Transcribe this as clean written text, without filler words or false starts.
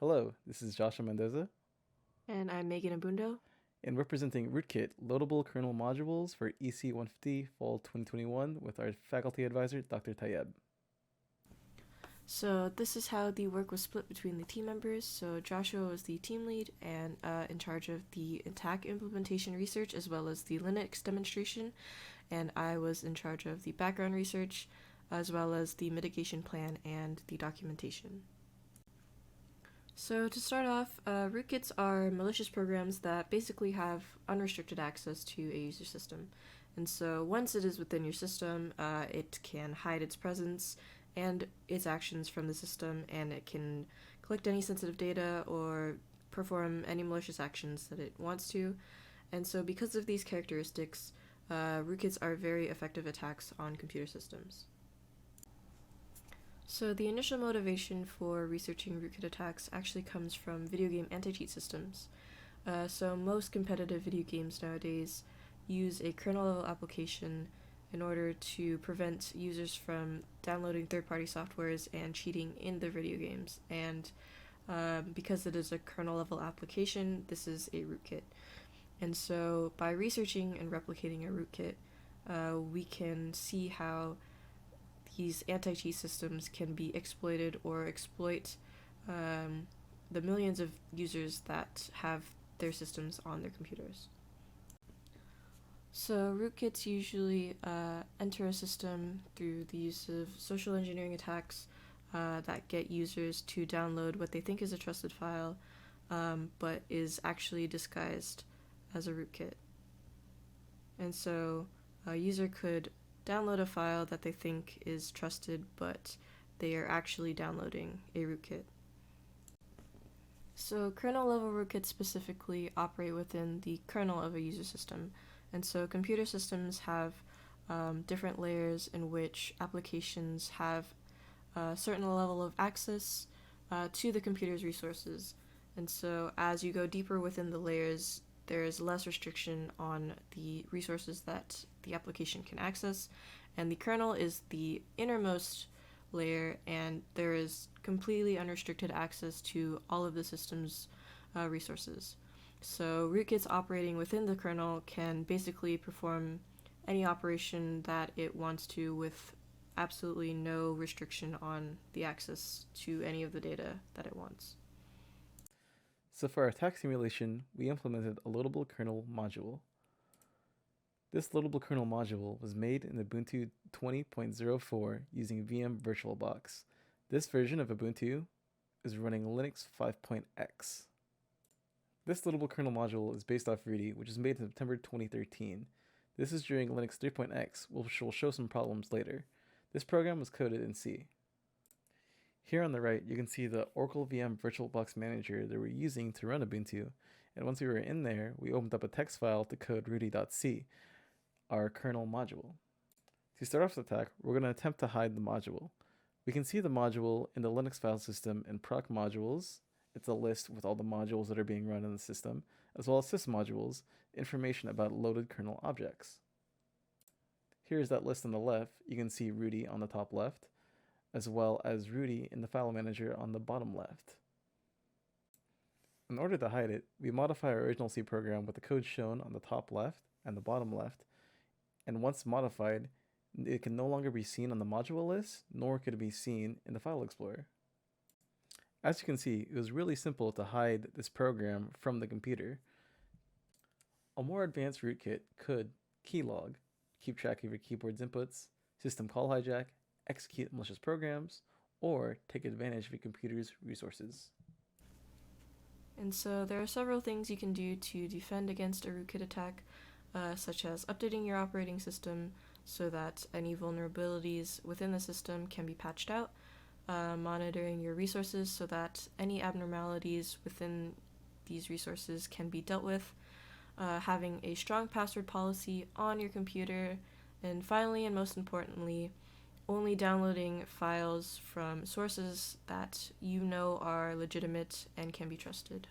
Hello, this is Joshua Mendoza, And I'm Megan Abundo. and representing Rootkit, Loadable Kernel Modules for EC 150 Fall 2021 with our faculty advisor, Dr. Tayeb. So this is how the work was split between the team members. So Joshua was the team lead and in charge of the attack implementation research as well as the Linux demonstration, and I was in charge of the background research as well as the mitigation plan and the documentation. So to start off, rootkits are malicious programs that basically have unrestricted access to a user system. And so once it is within your system, it can hide its presence and its actions from the system, and it can collect any sensitive data or perform any malicious actions that it wants to. And so because of these characteristics, rootkits are very effective attacks on computer systems. So the initial motivation for researching rootkit attacks actually comes from video game anti-cheat systems. So most competitive video games nowadays use a kernel-level application in order to prevent users from downloading third-party softwares and cheating in their video games. And because it is a kernel-level application, this is a rootkit. And so by researching and replicating a rootkit, we can see how these anti-cheat systems can be exploited or exploit the millions of users that have their systems on their computers. So rootkits usually enter a system through the use of social engineering attacks that get users to download what they think is a trusted file, but is actually disguised as a rootkit. And so a user could download a file that they think is trusted, but they are actually downloading a rootkit. So kernel-level rootkits specifically operate within the kernel of a user system, and so computer systems have different layers in which applications have a certain level of access to the computer's resources. And so as you go deeper within the layers, there is less restriction on the resources that the application can access, and the kernel is the innermost layer, and there is completely unrestricted access to all of the system's resources. So rootkits operating within the kernel can basically perform any operation that it wants to with absolutely no restriction on the access to any of the data that it wants. So for our attack simulation, we implemented a loadable kernel module. This loadable kernel module was made in Ubuntu 20.04 using VM VirtualBox. This version of Ubuntu is running Linux 5.x. This loadable kernel module is based off Rudy, which was made in September 2013. This is during Linux 3.x, which will show some problems later. This program was coded in C. Here on the right, you can see the Oracle VM VirtualBox Manager that we're using to run Ubuntu, and once we were in there, we opened up a text file to code rudy.c, our kernel module. To start off the attack, we're going to attempt to hide the module. We can see the module in the Linux file system in proc modules. It's a list with all the modules that are being run in the system, as well as sys modules, information about loaded kernel objects. Here's that list on the left. You can see Rudy on the top left, as well as Rudy in the file manager on the bottom left. In order to hide it, we modify our original C program with the code shown on the top left and the bottom left, and once modified, it can no longer be seen on the module list, nor could it be seen in the file explorer. As you can see, it was really simple to hide this program from the computer. A more advanced rootkit could keylog, keep track of your keyboard's inputs, system call hijack, execute malicious programs, or take advantage of your computer's resources. And so there are several things you can do to defend against a rootkit attack, such as updating your operating system so that any vulnerabilities within the system can be patched out, monitoring your resources so that any abnormalities within these resources can be dealt with, having a strong password policy on your computer, and finally, and most importantly, only downloading files from sources that you know are legitimate and can be trusted.